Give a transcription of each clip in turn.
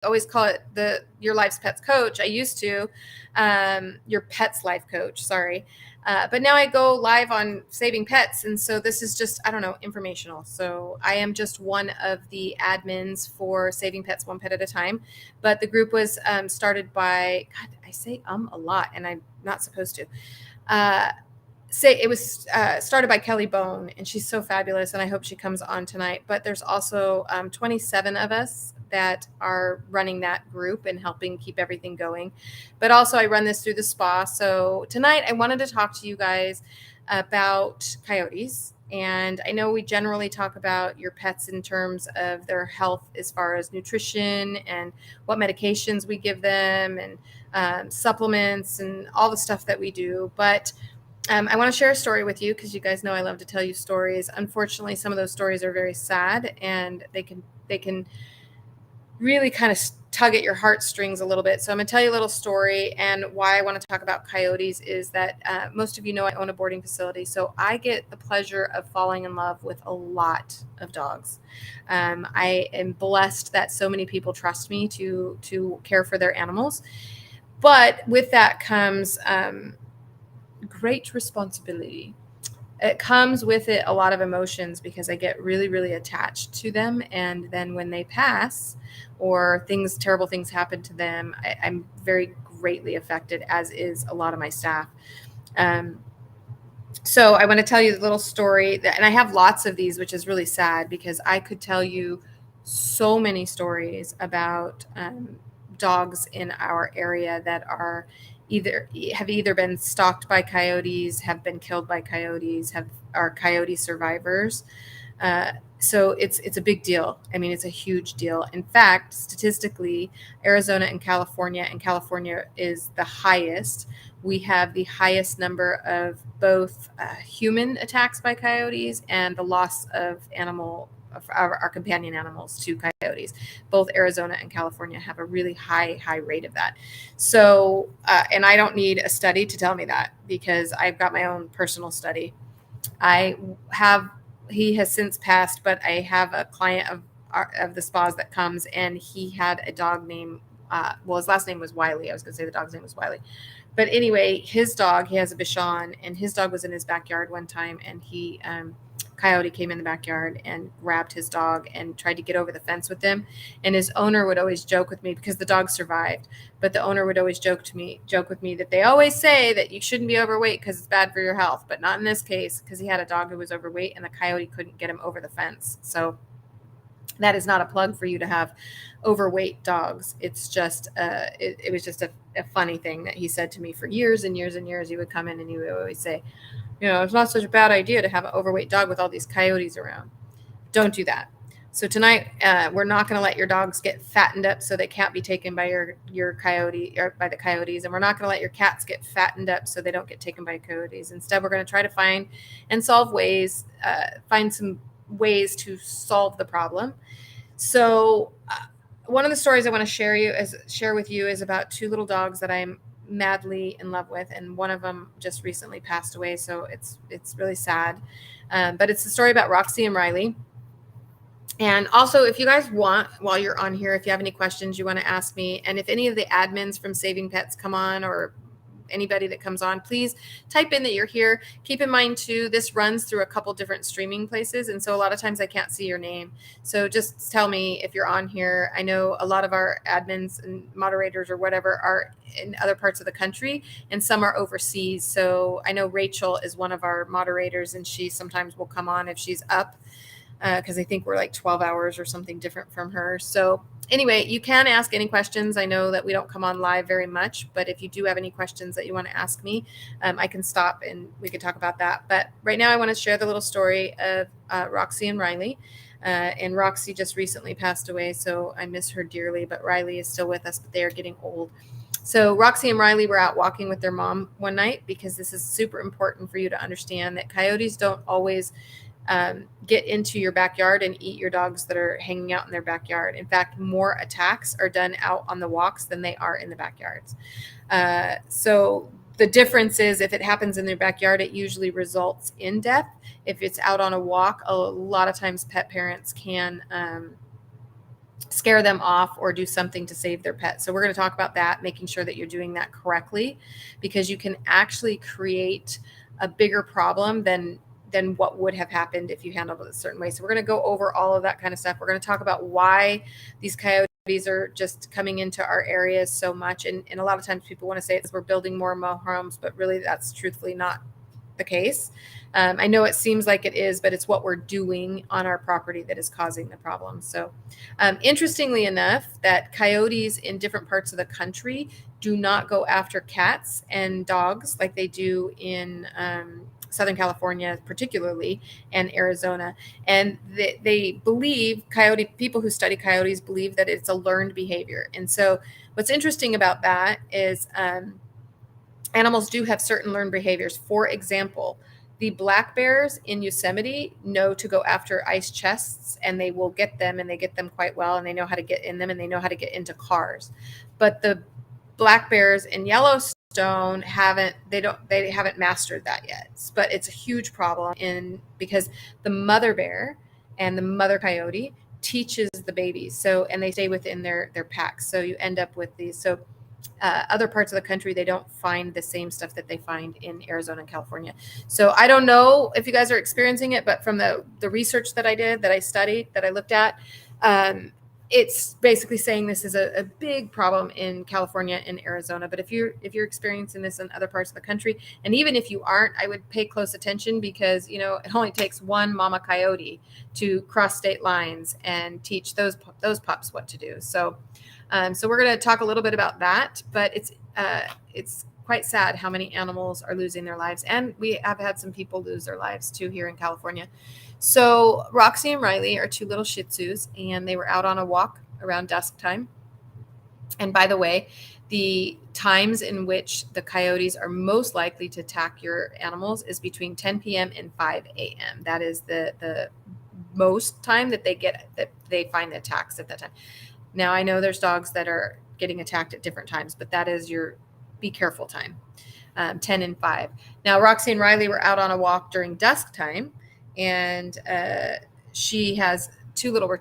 always call it your life's pets coach. I used to, your pet's life coach, sorry. But now I go live on Saving Pets. And so this is just, I don't know, informational. So I am just one of the admins for Saving Pets One Pet at a Time. But the group was started by, God, I say a lot, and I'm not supposed to. It was started by Kelly Bone, and she's so fabulous, and I hope she comes on tonight. But there's also 27 of us that are running that group and helping keep everything going. But also I run this through the Spaw. So tonight I wanted to talk to you guys about coyotes. And I know we generally talk about your pets in terms of their health as far as nutrition and what medications we give them and supplements and all the stuff that we do. But I want to share a story with you because you guys know I love to tell you stories. Unfortunately, some of those stories are very sad, and they can really kind of tug at your heartstrings a little bit. So I'm going to tell you a little story. And why I want to talk about coyotes is that most of you know I own a boarding facility. So I get the pleasure of falling in love with a lot of dogs. I am blessed that so many people trust me to care for their animals. But with that comes great responsibility. It comes with it a lot of emotions because I get really, really attached to them. And then when they pass or terrible things happen to them, I'm very greatly affected, as is a lot of my staff. So I want to tell you a little story and I have lots of these, which is really sad because I could tell you so many stories about dogs in our area that are either been stalked by coyotes, have been killed by coyotes, are coyote survivors. So it's a big deal. I mean, it's a huge deal. In fact, statistically, Arizona and California is the highest. We have the highest number of both human attacks by coyotes and the loss of our companion animals to coyotes. Both Arizona and California have a really high rate of that. So, and I don't need a study to tell me that because I've got my own personal study. He has since passed, but I have a client of the Spaws that comes, and he had a dog named, his last name was Wiley. I was going to say the dog's name was Wiley. But anyway, he has a Bichon, and his dog was in his backyard one time, and coyote came in the backyard and grabbed his dog and tried to get over the fence with him. And his owner would always joke with me because the dog survived. But the owner would always joke with me that they always say that you shouldn't be overweight because it's bad for your health, but not in this case because he had a dog who was overweight and the coyote couldn't get him over the fence. So that is not a plug for you to have overweight dogs. It's just it was just a funny thing that he said to me for years and years and years. He would come in and he would always say, it's not such a bad idea to have an overweight dog with all these coyotes around. Don't do that. So tonight, we're not going to let your dogs get fattened up so they can't be taken by your coyote or by the coyotes. And we're not going to let your cats get fattened up so they don't get taken by coyotes. Instead, we're going to try to find some ways to solve the problem. So one of the stories I want to share with you is about two little dogs that I'm madly in love with, and one of them just recently passed away, so it's really sad. But it's the story about Roxy and Riley. And also, if you guys want, while you're on here, if you have any questions you want to ask me, and if any of the admins from Saving Pets come on, or anybody that comes on, please type in that you're here. Keep in mind too, this runs through a couple different streaming places, and so a lot of times I can't see your name. So just tell me if you're on here. I know a lot of our admins and moderators or whatever are in other parts of the country, and some are overseas. So I know Rachel is one of our moderators, and she sometimes will come on if she's up, because I think we're like 12 hours or something different from her. So anyway, you can ask any questions. I know that we don't come on live very much, but if you do have any questions that you want to ask me, I can stop and we can talk about that. But right now I want to share the little story of Roxy and Riley. And Roxy just recently passed away, so I miss her dearly, but Riley is still with us, but they are getting old. So Roxy and Riley were out walking with their mom one night, because this is super important for you to understand that coyotes don't always get into your backyard and eat your dogs that are hanging out in their backyard. In fact, more attacks are done out on the walks than they are in the backyards. So the difference is, if it happens in their backyard, it usually results in death. If it's out on a walk, a lot of times pet parents can scare them off or do something to save their pet. So we're going to talk about that, making sure that you're doing that correctly, because you can actually create a bigger problem than what would have happened if you handled it a certain way. So we're going to go over all of that kind of stuff. We're going to talk about why these coyotes are just coming into our areas so much. And a lot of times people want to say it's we're building more homes, but really that's truthfully not the case. I know it seems like it is, but it's what we're doing on our property that is causing the problem. So, interestingly enough, that coyotes in different parts of the country do not go after cats and dogs like they do in Southern California, particularly, and Arizona. And they believe people who study coyotes believe that it's a learned behavior. And so, what's interesting about that is animals do have certain learned behaviors. For example, the black bears in Yosemite know to go after ice chests, and they will get them, and they get them quite well, and they know how to get in them, and they know how to get into cars. But the black bears in Yellowstone they haven't mastered that yet. But it's a huge problem because the mother bear and the mother coyote teaches the babies. So, and they stay within their packs. So you end up with these. So other parts of the country, they don't find the same stuff that they find in Arizona and California. So I don't know if you guys are experiencing it, but from the research that I did, that I studied, that I looked at, it's basically saying this is a big problem in California and Arizona. But if you're experiencing this in other parts of the country, and even if you aren't, I would pay close attention, because it only takes one mama coyote to cross state lines and teach those pups what to do. So we're going to talk a little bit about that, but it's quite sad how many animals are losing their lives, and we have had some people lose their lives too here in California. So Roxy and Riley are two little Shih Tzus, and they were out on a walk around dusk time. And by the way, the times in which the coyotes are most likely to attack your animals is between 10 p.m. and 5 a.m. That is the most time that they find the attacks at that time. Now, I know there's dogs that are getting attacked at different times, but that is your be careful time, 10 and 5. Now, Roxy and Riley were out on a walk during dusk time, and she has two little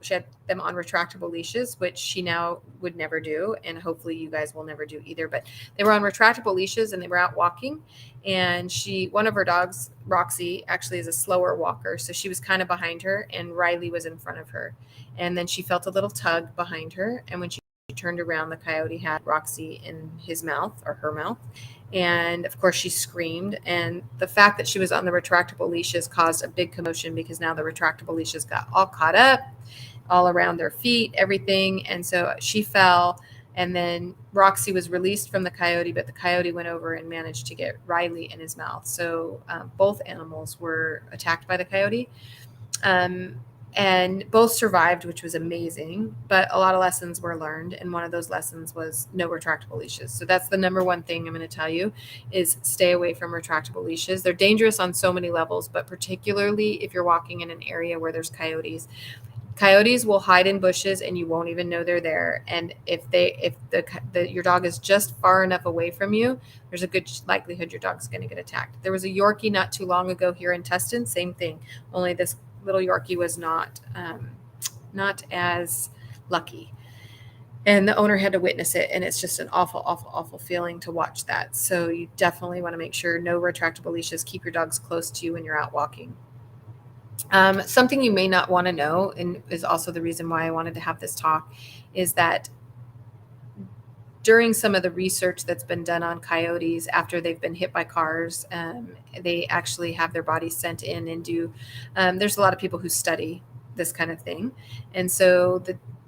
she had them on retractable leashes, which she now would never do, and hopefully you guys will never do either. But they were on retractable leashes, and they were out walking, and one of her dogs, Roxy, actually is a slower walker, so she was kind of behind her, and Riley was in front of her. And then she felt a little tug behind her, and when she turned around, the coyote had Roxy in his mouth, or her mouth. And of course she screamed, and the fact that she was on the retractable leashes caused a big commotion, because now the retractable leashes got all caught up all around their feet, everything. And so she fell, and then Roxy was released from the coyote, but the coyote went over and managed to get Riley in his mouth. So both animals were attacked by the coyote. And both survived, which was amazing, but a lot of lessons were learned. And one of those lessons was no retractable leashes. So that's the number one thing I'm going to tell you, is stay away from retractable leashes. They're dangerous on so many levels, but particularly if you're walking in an area where there's coyotes. Coyotes will hide in bushes and you won't even know they're there. And if your dog is just far enough away from you, there's a good likelihood your dog's going to get attacked. There was a Yorkie not too long ago here in Tustin, same thing. Only this little Yorkie was not as lucky, and the owner had to witness it, and it's just an awful, awful, awful feeling to watch that. So you definitely want to make sure no retractable leashes. Keep your dogs close to you when you're out walking. Something you may not want to know, and is also the reason why I wanted to have this talk, is that during some of the research that's been done on coyotes after they've been hit by cars, they actually have their bodies sent in and do. There's a lot of people who study this kind of thing, and so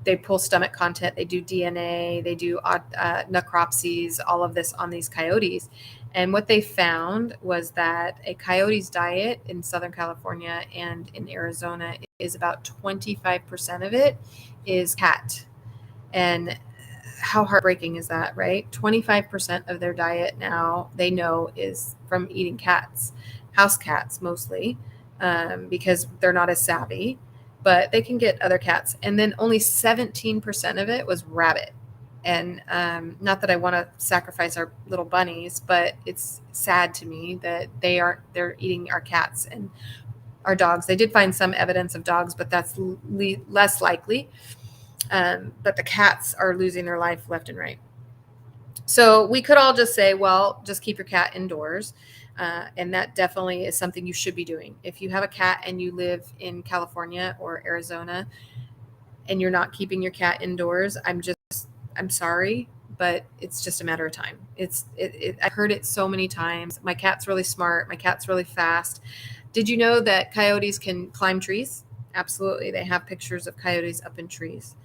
they pull stomach content, they do DNA, they do necropsies, all of this on these coyotes. And what they found was that a coyote's diet in Southern California and in Arizona is about 25% of it is cat. And how heartbreaking is that, right? 25% of their diet now, they know, is from eating cats, house cats mostly, because they're not as savvy, but they can get other cats. And then only 17% of it was rabbit. And not that I want to sacrifice our little bunnies, but it's sad to me that they're eating our cats and our dogs. They did find some evidence of dogs, but that's less likely. But the cats are losing their life left and right. So we could all just say, well, just keep your cat indoors. And that definitely is something you should be doing. If you have a cat and you live in California or Arizona and you're not keeping your cat indoors, I'm sorry, but it's just a matter of time. I've heard it so many times. My cat's really smart. My cat's really fast. Did you know that coyotes can climb trees? Absolutely. They have pictures of coyotes up in trees.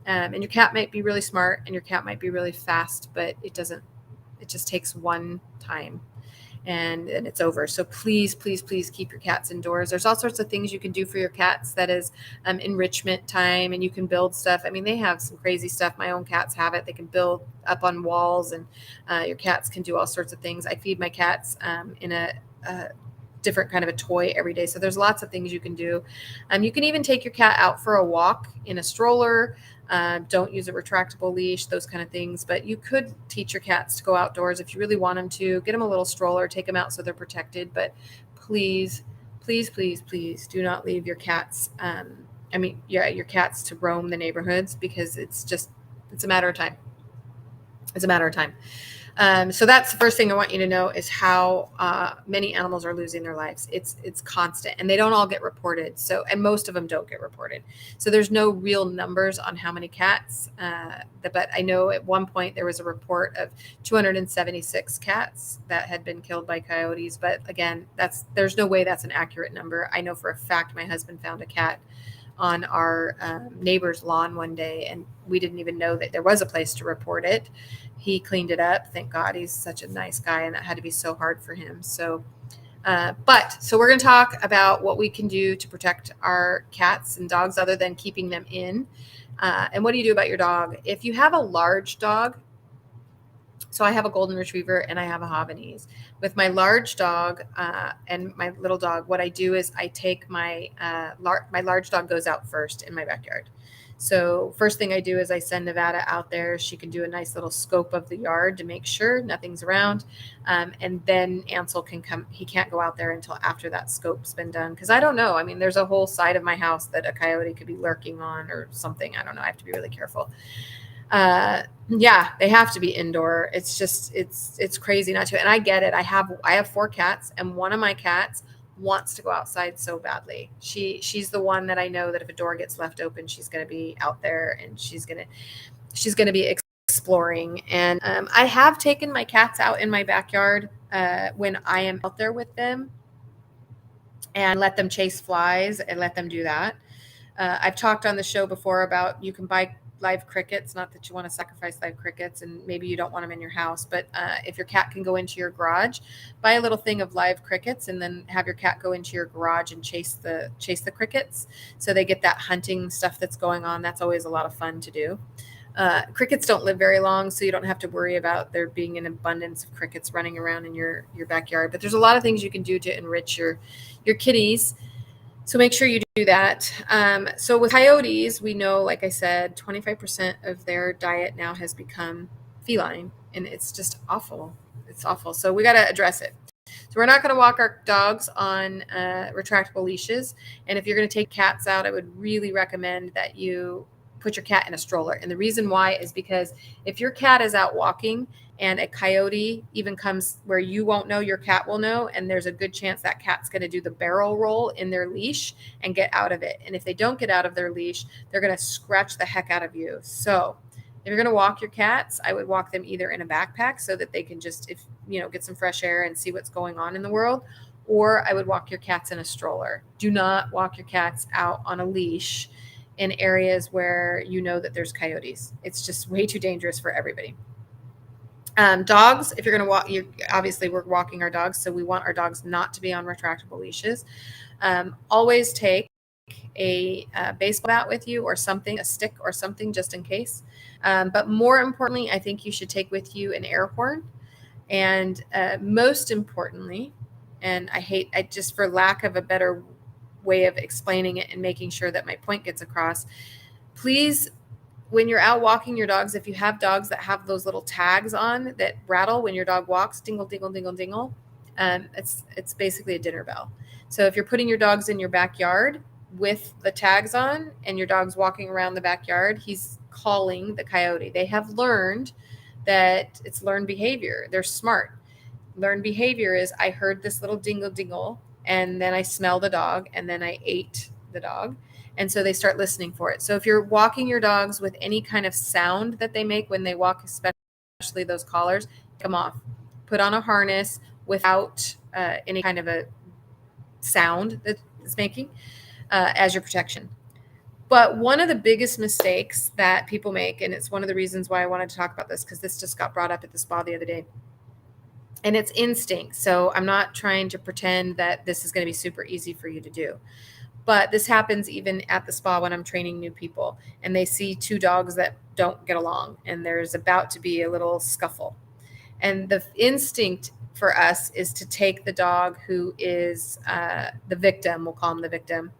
And your cat might be really smart and your cat might be really fast, but it just takes one time and it's over. So please, please, please keep your cats indoors. There's all sorts of things you can do for your cats that is enrichment time, and you can build stuff. I mean, they have some crazy stuff. My own cats have it. They can build up on walls, and your cats can do all sorts of things. I feed my cats in a different kind of a toy every day. So there's lots of things you can do. You can even take your cat out for a walk in a stroller. Don't use a retractable leash, those kind of things. But you could teach your cats to go outdoors if you really want them to. Get them a little stroller, take them out so they're protected. But please, please, please, please do not leave your cats. Your cats to roam the neighborhoods, because it's a matter of time. It's a matter of time. So that's the first thing I want you to know is how many animals are losing their lives. It's constant, and they don't all get reported. And most of them don't get reported. So there's no real numbers on how many cats. But I know at one point there was a report of 276 cats that had been killed by coyotes. But again, there's no way that's an accurate number. I know for a fact my husband found a cat on our neighbor's lawn one day, and we didn't even know that there was a place to report it. He cleaned it up. Thank God, he's such a nice guy, and that had to be so hard for him. So we're going to talk about what we can do to protect our cats and dogs other than keeping them in. And what do you do about your dog? If you have a large dog, so I have a golden retriever and I have a Havanese. With my large dog and my little dog, what I do is I take my large dog goes out first in my backyard. So first thing I do is I send Nevada out there. She can do a nice little scope of the yard to make sure nothing's around. And then Ansel can come. He can't go out there until after that scope's been done. Because I don't know. I mean, there's a whole side of my house that a coyote could be lurking on or something. I don't know. I have to be really careful. They have to be indoor. It's just, it's crazy not to. And I get it. I have 4 cats, and one of my cats wants to go outside so badly. She's the one that I know that if a door gets left open, she's going to be out there and she's going to be exploring. And I have taken my cats out in my backyard when I am out there with them and let them chase flies and let them do that. I've talked on the show before about you can buy live crickets, not that you want to sacrifice live crickets and maybe you don't want them in your house, but if your cat can go into your garage, buy a little thing of live crickets and then have your cat go into your garage and chase the crickets, so they get that hunting stuff that's going on. That's always a lot of fun to do. Crickets don't live very long, so you don't have to worry about there being an abundance of crickets running around in your backyard, but there's a lot of things you can do to enrich your kitties. So make sure you do that. So with coyotes, we know, like I said, 25% of their diet now has become feline, and it's just awful. It's awful. So we got to address it. So we're not going to walk our dogs on retractable leashes. And if you're going to take cats out, I would really recommend that you put your cat in a stroller. And the reason why is because if your cat is out walking and a coyote even comes where you won't know, your cat will know, and there's a good chance that cat's going to do the barrel roll in their leash and get out of it. And if they don't get out of their leash, they're going to scratch the heck out of you. So if you're going to walk your cats, I would walk them either in a backpack so that they can just, get some fresh air and see what's going on in the world, or I would walk your cats in a stroller. Do not walk your cats out on a leash in areas where you know that there's coyotes. It's just way too dangerous for everybody. Dogs, if you're going to walk, obviously we're walking our dogs, so we want our dogs not to be on retractable leashes. Always take a baseball bat with you or something, a stick or something, just in case. But more importantly, I think you should take with you an air horn. And most importantly, and I just for lack of a better way of explaining it and making sure that my point gets across, please, when you're out walking your dogs, if you have dogs that have those little tags on that rattle when your dog walks, dingle, dingle, dingle, dingle, it's basically a dinner bell. So if you're putting your dogs in your backyard, with the tags on and your dog's walking around the backyard, he's calling the coyote. They have learned that it's learned behavior. They're smart. Learned behavior is I heard this little dingle dingle and then I smelled a dog and then I ate the dog. And so they start listening for it. So if you're walking your dogs with any kind of sound that they make when they walk, especially those collars, take them off. Put on a harness without any kind of a sound that it's making as your protection. But one of the biggest mistakes that people make, and it's one of the reasons why I wanted to talk about this, because this just got brought up at the spa the other day, and it's instinct. So I'm not trying to pretend that this is going to be super easy for you to do. But this happens even at the spa when I'm training new people and they see two dogs that don't get along and there's about to be a little scuffle. And the instinct for us is to take the dog who is the victim, we'll call him the victim,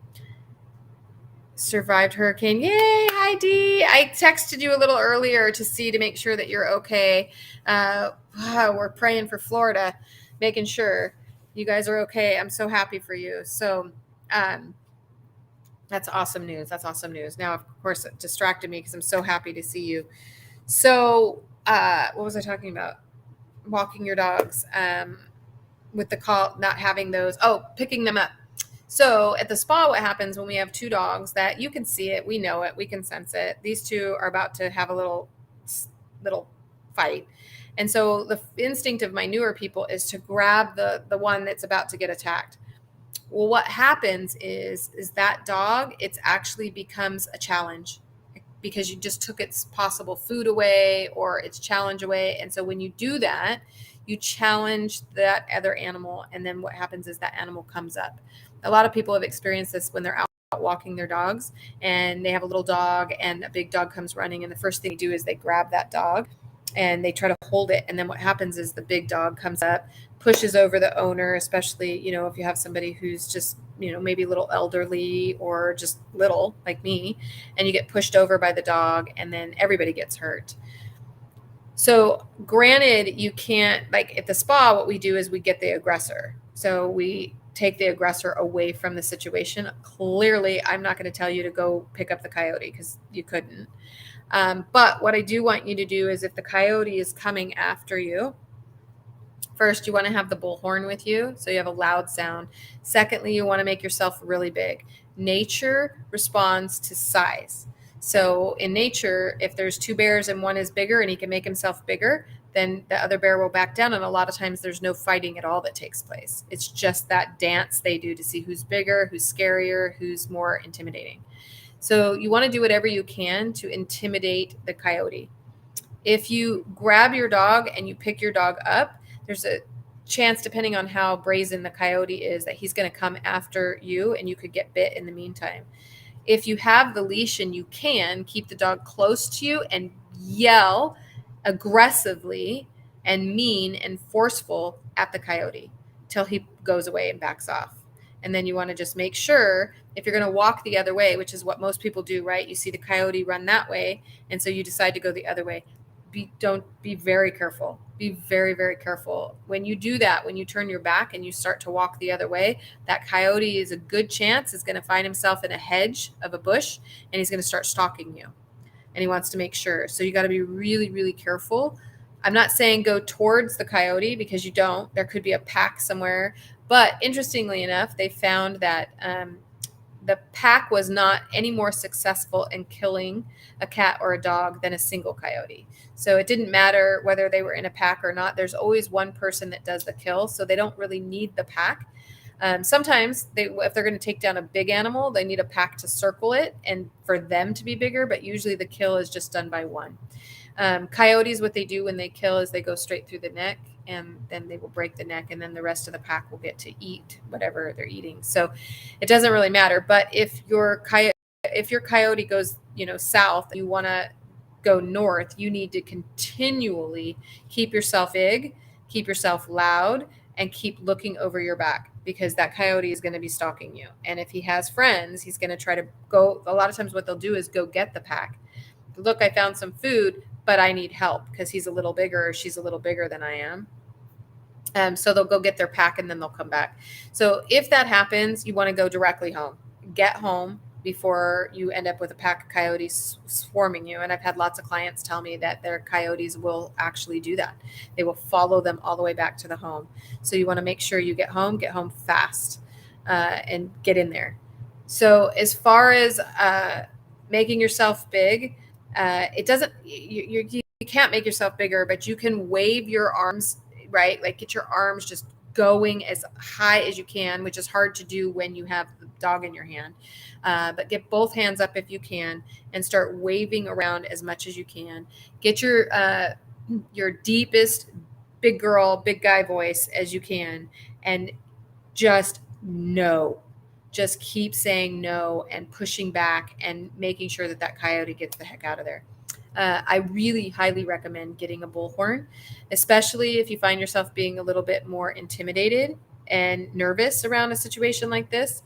survived hurricane. Yay, hi Dee. I texted you a little earlier to make sure that you're okay. We're praying for Florida, making sure you guys are okay. I'm so happy for you. So that's awesome news. That's awesome news. Now, of course, it distracted me because I'm so happy to see you. So what was I talking about? Walking your dogs with the call, not having those. Oh, picking them up. So at the spa, what happens when we have two dogs that you can see it, we know it, we can sense it. These two are about to have a little fight. And so the instinct of my newer people is to grab the one that's about to get attacked. Well, what happens is that dog, it actually becomes a challenge because you just took its possible food away or its challenge away. And so when you do that, you challenge that other animal. And then what happens is that animal comes up. A lot of people have experienced this when they're out walking their dogs and they have a little dog and a big dog comes running. And the first thing they do is they grab that dog and they try to hold it. And then what happens is the big dog comes up, pushes over the owner, especially, if you have somebody who's just, maybe a little elderly or just little like me, and you get pushed over by the dog and then everybody gets hurt. So granted, you can't, like at the spa, what we do is we get the aggressor. So we take the aggressor away from the situation. Clearly, I'm not going to tell you to go pick up the coyote because you couldn't. But what I do want you to do is if the coyote is coming after you, first, you want to have the bullhorn with you, so you have a loud sound. Secondly, you want to make yourself really big. Nature responds to size. So in nature, if there's two bears and one is bigger and he can make himself bigger, then the other bear will back down. And a lot of times there's no fighting at all that takes place. It's just that dance they do to see who's bigger, who's scarier, who's more intimidating. So you want to do whatever you can to intimidate the coyote. If you grab your dog and you pick your dog up, there's a chance, depending on how brazen the coyote is, that he's going to come after you and you could get bit in the meantime. If you have the leash and you can, keep the dog close to you and yell aggressively and mean and forceful at the coyote till he goes away and backs off. And then you want to just make sure if you're going to walk the other way, which is what most people do, right? You see the coyote run that way, and so you decide to go the other way. Be very careful. Be very, very careful. When you do that, when you turn your back and you start to walk the other way, that coyote is a good chance is going to find himself in a hedge of a bush and he's going to start stalking you. And he wants to make sure. So you got to be really, really careful. I'm not saying go towards the coyote because you don't. There could be a pack somewhere. But interestingly enough, they found that the pack was not any more successful in killing a cat or a dog than a single coyote. So it didn't matter whether they were in a pack or not. There's always one person that does the kill. So they don't really need the pack. Sometimes if they're going to take down a big animal, they need a pack to circle it and for them to be bigger. But usually the kill is just done by one. Coyotes, what they do when they kill is they go straight through the neck and then they will break the neck and then the rest of the pack will get to eat whatever they're eating. So it doesn't really matter. But if your coyote goes, south, you want to go north, you need to continually keep yourself big, keep yourself loud, and keep looking over your back because that coyote is going to be stalking you. And if he has friends, he's going to try to go. A lot of times what they'll do is go get the pack. Look, I found some food, but I need help because he's a little bigger or she's a little bigger than I am. So they'll go get their pack and then they'll come back. So if that happens, you want to go directly home. get home before you end up with a pack of coyotes swarming you. And I've had lots of clients tell me that their coyotes will actually do that. They will follow them all the way back to the home. So you want to make sure you get home fast, and get in there. So as far as making yourself big, it doesn't, you can't make yourself bigger, but you can wave your arms, right? Like get your arms just going as high as you can, which is hard to do when you have the dog in your hand. But get both hands up if you can and start waving around as much as you can. Get your deepest big girl, big guy voice as you can, and just no. Just keep saying no and pushing back and making sure that that coyote gets the heck out of there. I really highly recommend getting a bullhorn, especially if you find yourself being a little bit more intimidated and nervous around a situation like this,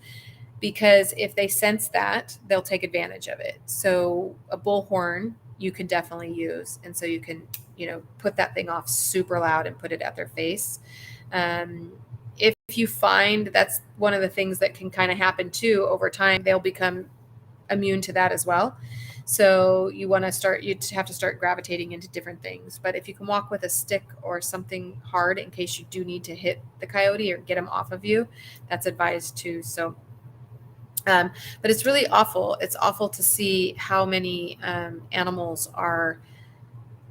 because if they sense that, they'll take advantage of it. So a bullhorn you can definitely use. And so you can, put that thing off super loud and put it at their face. If you find that's one of the things that can kind of happen too over time, they'll become immune to that as well. So you have to start gravitating into different things. But if you can walk with a stick or something hard in case you do need to hit the coyote or get him off of you, that's advised too. So, but it's really awful. It's awful to see how many animals are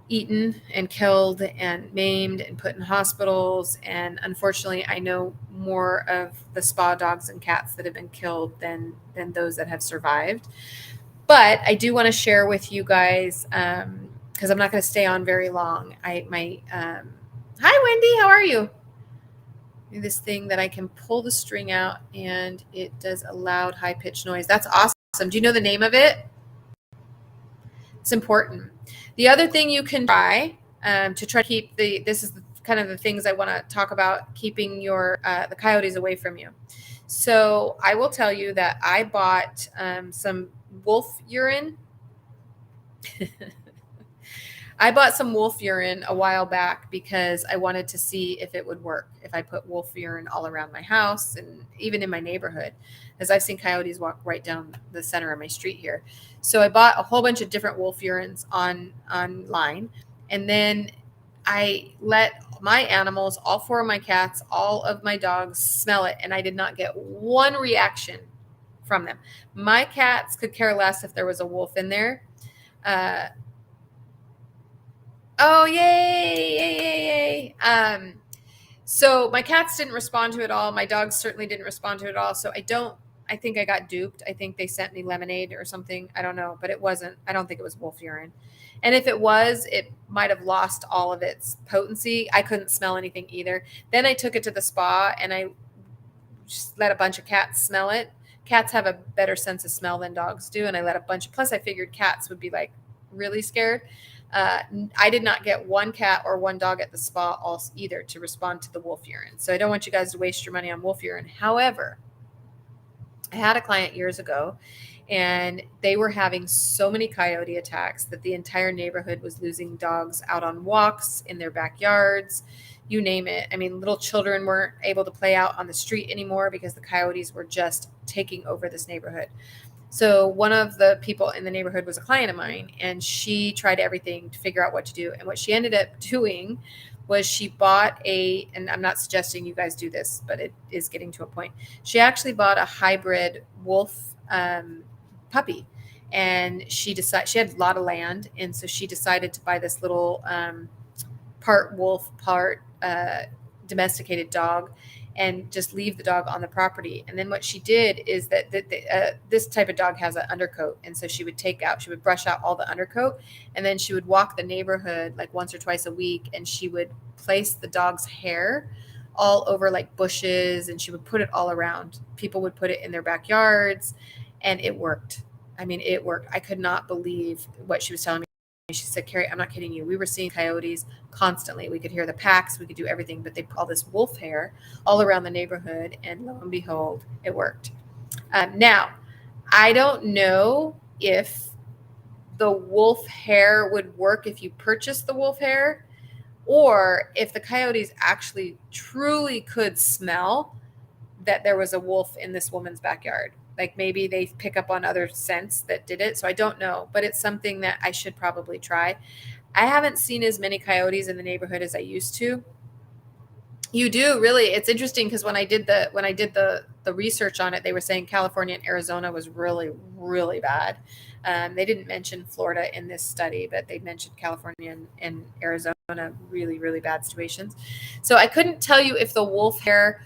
eaten and killed and maimed and put in hospitals. And unfortunately, I know more of the Spaw dogs and cats that have been killed than those that have survived. But I do want to share with you guys, because I'm not going to stay on very long. Hi Wendy, how are you? This thing that I can pull the string out and it does a loud high pitched noise. That's awesome. Do you know the name of it? It's important. The other thing you can try to try to keep this is kind of the things I want to talk about, keeping the coyotes away from you. So I will tell you that I bought some wolf urine. I bought some wolf urine a while back because I wanted to see if it would work if I put wolf urine all around my house and even in my neighborhood, as I've seen coyotes walk right down the center of my street here. So I bought a whole bunch of different wolf urines online, and then I let my animals, all 4 of my cats, all of my dogs, smell it, and I did not get one reaction from them. My cats could care less if there was a wolf in there. Oh, yay. So my cats didn't respond to it all. My dogs certainly didn't respond to it all. So I think I got duped. I think they sent me lemonade or something. I don't know, but I don't think it was wolf urine. And if it was, it might have lost all of its potency. I couldn't smell anything either. Then I took it to the spa and I just let a bunch of cats smell it. Cats have a better sense of smell than dogs do. And I let plus I figured cats would be like really scared. I did not get one cat or one dog at the spa either to respond to the wolf urine. So I don't want you guys to waste your money on wolf urine. However, I had a client years ago and they were having so many coyote attacks that the entire neighborhood was losing dogs out on walks in their backyards, you name it. I mean, little children weren't able to play out on the street anymore because the coyotes were just taking over this neighborhood. So one of the people in the neighborhood was a client of mine, and she tried everything to figure out what to do. And what she ended up doing was she bought and I'm not suggesting you guys do this, but it is getting to a point. She actually bought a hybrid wolf puppy, and she had a lot of land. And so she decided to buy this little part wolf, part domesticated dog, and just leave the dog on the property. And then what she did is that this type of dog has an undercoat. And so she would brush out all the undercoat, and then she would walk the neighborhood like once or twice a week, and she would place the dog's hair all over like bushes, and she would put it all around. People would put it in their backyards, and it worked. I mean, it worked. I could not believe what she was telling me. She said, Carrie, I'm not kidding you. We were seeing coyotes constantly. We could hear the packs. We could do everything. But they put all this wolf hair all around the neighborhood. And lo and behold, it worked. Now, I don't know if the wolf hair would work if you purchased the wolf hair, or if the coyotes actually truly could smell that there was a wolf in this woman's backyard. Like maybe they pick up on other scents that did it. So I don't know, but it's something that I should probably try. I haven't seen as many coyotes in the neighborhood as I used to. You do really. It's interesting because when I did the research on it, they were saying California and Arizona was really really bad. They didn't mention Florida in this study, but they mentioned California and Arizona really really bad situations. So I couldn't tell you if the wolf hair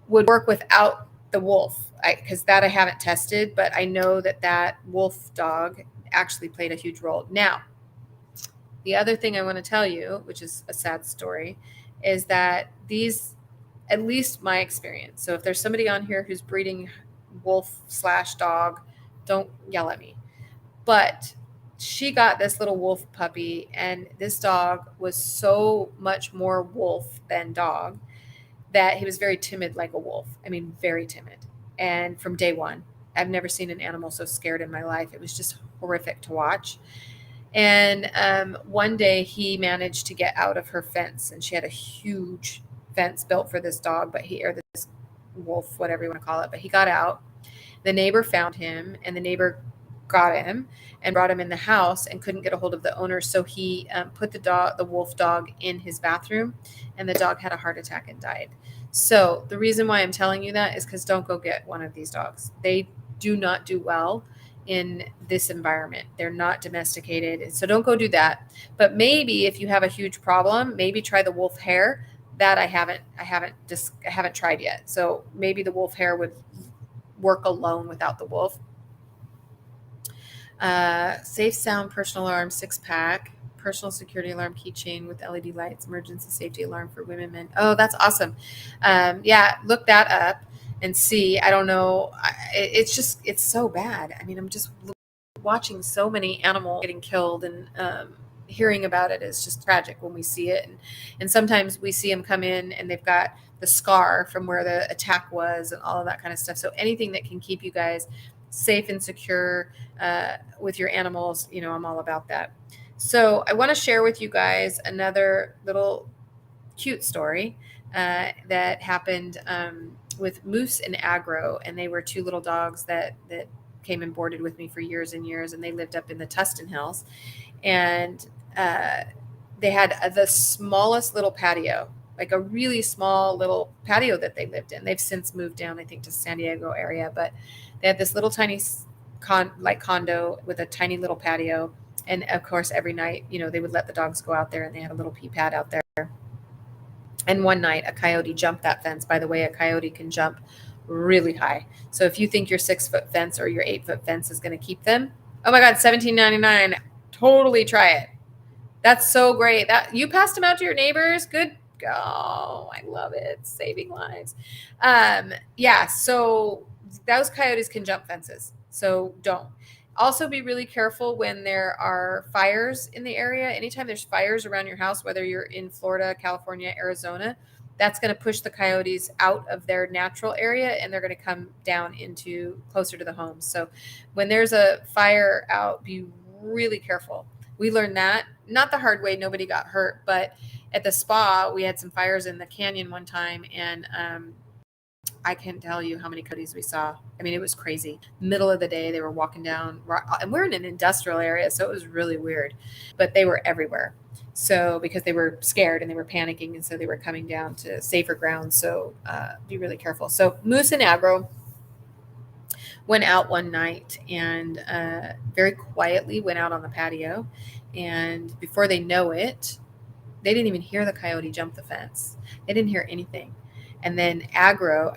would work without the wolf, because that I haven't tested, but I know that that wolf dog actually played a huge role. Now, the other thing I want to tell you, which is a sad story, is that these, at least my experience. So if there's somebody on here who's breeding wolf slash dog, don't yell at me. But she got this little wolf puppy, and this dog was so much more wolf than dog that he was very timid, like a wolf. I mean, very timid. And from day one, I've never seen an animal so scared in my life. It was just horrific to watch. And one day he managed to get out of her fence, and she had a huge fence built for this dog, but or this wolf, whatever you want to call it. But he got out. The neighbor found him, and the neighbor got him and brought him in the house and couldn't get a hold of the owner. So he put the wolf dog in his bathroom, and the dog had a heart attack and died. So the reason why I'm telling you that is because don't go get one of these dogs. They do not do well in this environment. They're not domesticated. So don't go do that. But maybe if you have a huge problem, maybe try the wolf hair. That I haven't tried yet. So maybe the wolf hair would work alone without the wolf. Safe sound personal alarm 6-pack, personal security alarm keychain with LED lights, emergency safety alarm for women, men. Oh, that's awesome. Yeah, look that up and see. I don't know. It's so bad. I mean, I'm just watching so many animals getting killed, and hearing about it is just tragic when we see it. And sometimes we see them come in and they've got the scar from where the attack was and all of that kind of stuff. So anything that can keep you guys safe and secure with your animals, I'm all about that. So I want to share with you guys another little cute story that happened with Moose and Agro, and they were two little dogs that came and boarded with me for years and years, and they lived up in the Tustin Hills, and they had the smallest little patio, like a really small little patio that they lived in. They've since moved down, I think, to San Diego area, but they had this little tiny condo with a tiny little patio. And of course, every night, they would let the dogs go out there, and they had a little pee pad out there. And one night, a coyote jumped that fence. By the way, a coyote can jump really high. So if you think your 6-foot fence or your 8-foot fence is going to keep them, oh my God, $17.99. Totally try it. That's so great. That you passed them out to your neighbors. Good. Oh, I love it. Saving lives. Yeah. So those coyotes can jump fences. So don't. Also be really careful when there are fires in the area. Anytime there's fires around your house, whether you're in Florida, California, Arizona, that's going to push the coyotes out of their natural area, and they're going to come down into closer to the homes. So when there's a fire out, be really careful. We learned that, not the hard way. Nobody got hurt, but at the spa, we had some fires in the canyon one time, and I can't tell you how many coyotes we saw. I mean, it was crazy. Middle of the day, they were walking down, and we're in an industrial area, so it was really weird, but they were everywhere. So because they were scared and they were panicking, and so they were coming down to safer ground. So be really careful. So Moose and Agro went out one night, and very quietly went out on the patio. And before they know it, they didn't even hear the coyote jump the fence. They didn't hear anything. And then Agro,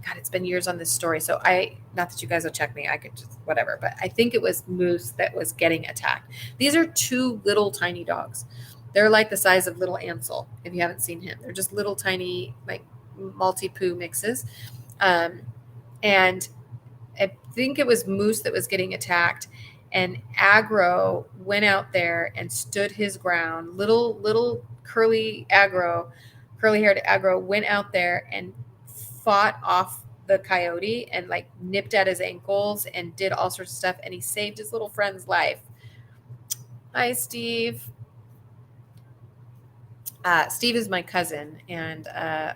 God, it's been years on this story. So not that you guys will check me, I could just, whatever, but I think it was Moose that was getting attacked. These are two little tiny dogs. They're like the size of little Ansel, if you haven't seen him. They're just little tiny, like multi-poo mixes. And I think it was Moose that was getting attacked, and Agro went out there and stood his ground. Little curly haired Agro went out there and fought off the coyote and like nipped at his ankles and did all sorts of stuff, and he saved his little friend's life. Hi, Steve. Steve is my cousin, and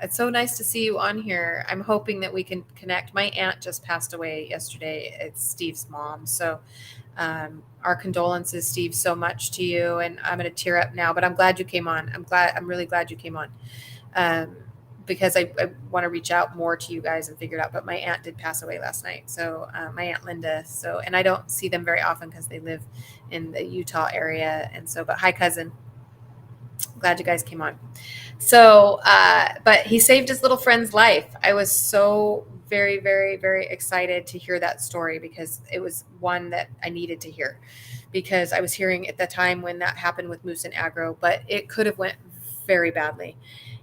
it's so nice to see you on here. I'm hoping that we can connect. My aunt just passed away yesterday. It's Steve's mom. So, our condolences, Steve, so much to you. And I'm going to tear up now, but I'm glad you came on. I'm really glad you came on. Um, because I want to reach out more to you guys and figure it out. But my aunt did pass away last night. So, my Aunt Linda. So, and I don't see them very often because they live in the Utah area. And so, but hi, cousin. Glad you guys came on. So, but he saved his little friend's life. I was so very, very, very excited to hear that story because it was one that I needed to hear because I was hearing at the time when that happened with moose and aggro, but it could have went very badly.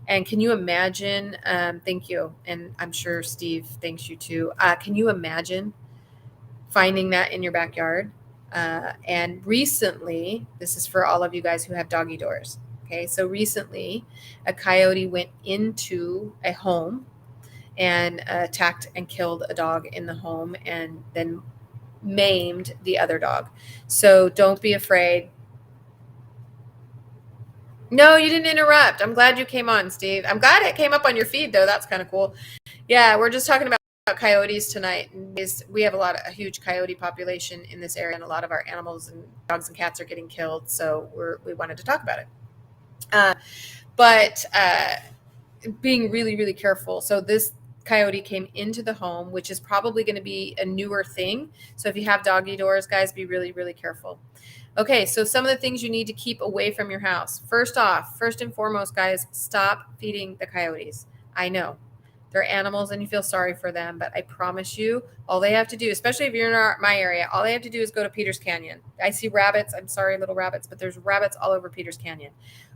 And can you imagine? Thank you. And I'm sure Steve thanks you too. Can you imagine finding that in your backyard? And recently, this is for all of you guys who have doggy doors. Okay, so recently, a coyote went into a home and attacked and killed a dog in the home and then maimed the other dog. So don't be afraid. No, you didn't interrupt. I'm glad you came on, Steve. I'm glad it came up on your feed, though. That's kind of cool. Yeah, we're just talking about coyotes tonight. We have a huge coyote population in this area, and a lot of our animals and dogs and cats are getting killed. So we wanted to talk about it. But being really, really careful. So this coyote came into the home, which is probably going to be a newer thing. So if you have doggy doors, guys, be really, really careful. Okay, so some of the things you need to keep away from your house. First and foremost, guys, stop feeding the coyotes. I know they're animals and you feel sorry for them, but I promise you, all they have to do, especially if you're in my area, all they have to do is go to Peters Canyon. I see rabbits. I'm sorry, little rabbits, but there's rabbits all over Peters Canyon.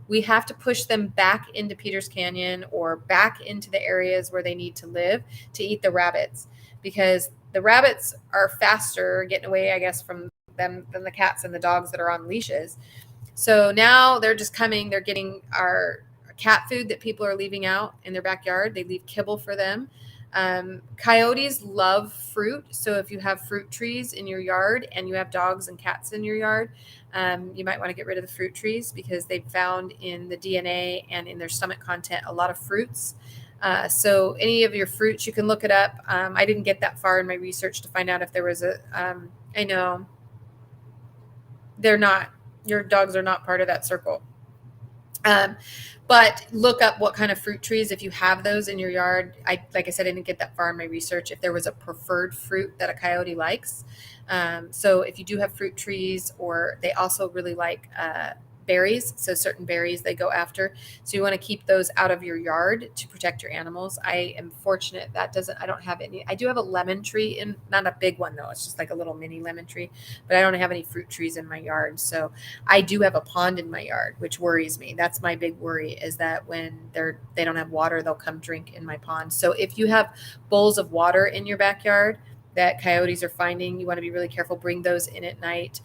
We have to push them back into Peters Canyon or back into the areas where they need to live to eat the rabbits because the rabbits are faster getting away, I guess, from them than the cats and the dogs that are on leashes. So now they're just coming, they're getting our cat food that people are leaving out in their backyard. They leave kibble for them. Coyotes love fruit. So if you have fruit trees in your yard and you have dogs and cats in your yard, you might want to get rid of the fruit trees because they've found in the DNA and in their stomach content a lot of fruits. So any of your fruits, you can look it up. I didn't get that far in my research to find out if there was I know they're not, your dogs are not part of that circle. But look up what kind of fruit trees, if you have those in your yard. Like I said, I didn't get that far in my research, if there was a preferred fruit that a coyote likes. So if you do have fruit trees, or they also really like berries, so certain berries they go after. So you want to keep those out of your yard to protect your animals. I am fortunate that I don't have any. I do have a lemon tree, in not a big one though. It's just like a little mini lemon tree, but I don't have any fruit trees in my yard. So I do have a pond in my yard, which worries me. That's my big worry, is that when they don't have water, they'll come drink in my pond. So if you have bowls of water in your backyard that coyotes are finding, you want to be really careful. Bring those in at night.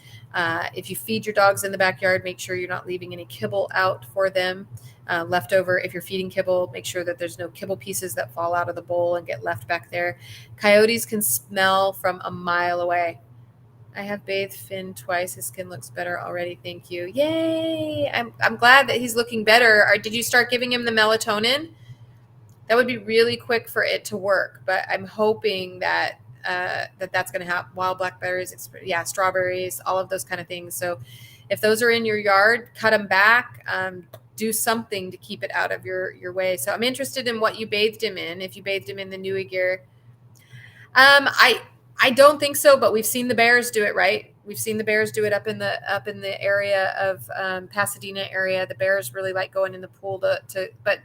If you feed your dogs in the backyard, make sure you're not leaving any kibble out for them. Leftover, if you're feeding kibble, make sure that there's no kibble pieces that fall out of the bowl and get left back there. Coyotes can smell from a mile away. I have bathed Finn twice. His skin looks better already. Thank you. Yay. I'm glad that he's looking better. Did you start giving him the melatonin? That would be really quick for it to work, but I'm hoping that that's going to happen. Wild blackberries, strawberries, all of those kind of things. So if those are in your yard, cut them back. Do something to keep it out of your way. So I'm interested in what you bathed him in. If you bathed him in the Nui gear, I don't think so, but we've seen the bears do it, right? We've seen the bears do it up in the area of Pasadena area. The bears really like going in the pool but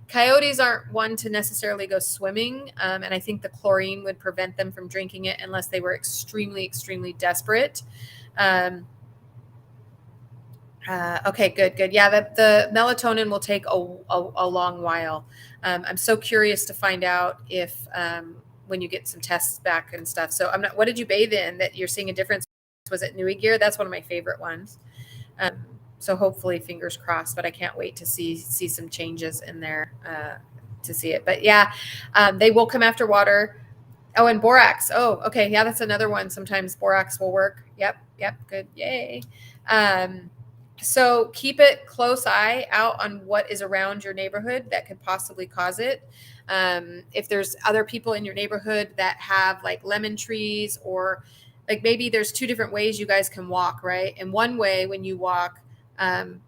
coyotes aren't one to necessarily go swimming. And I think the chlorine would prevent them from drinking it unless they were extremely, extremely desperate. Okay, good. Yeah, the melatonin will take a long while. I'm so curious to find out if when you get some tests back and stuff. So what did you bathe in that you're seeing a difference? Was it Nui gear? That's one of my favorite ones. So hopefully, fingers crossed, but I can't wait to see some changes in there to see it. But yeah, they will come after water. Oh, and borax. Oh, okay. Yeah, that's another one. Sometimes borax will work. Yep. Good. Yay. So keep a close eye out on what is around your neighborhood that could possibly cause it. If there's other people in your neighborhood that have like lemon trees, or like maybe there's two different ways you guys can walk, right? And one way when you walk, um,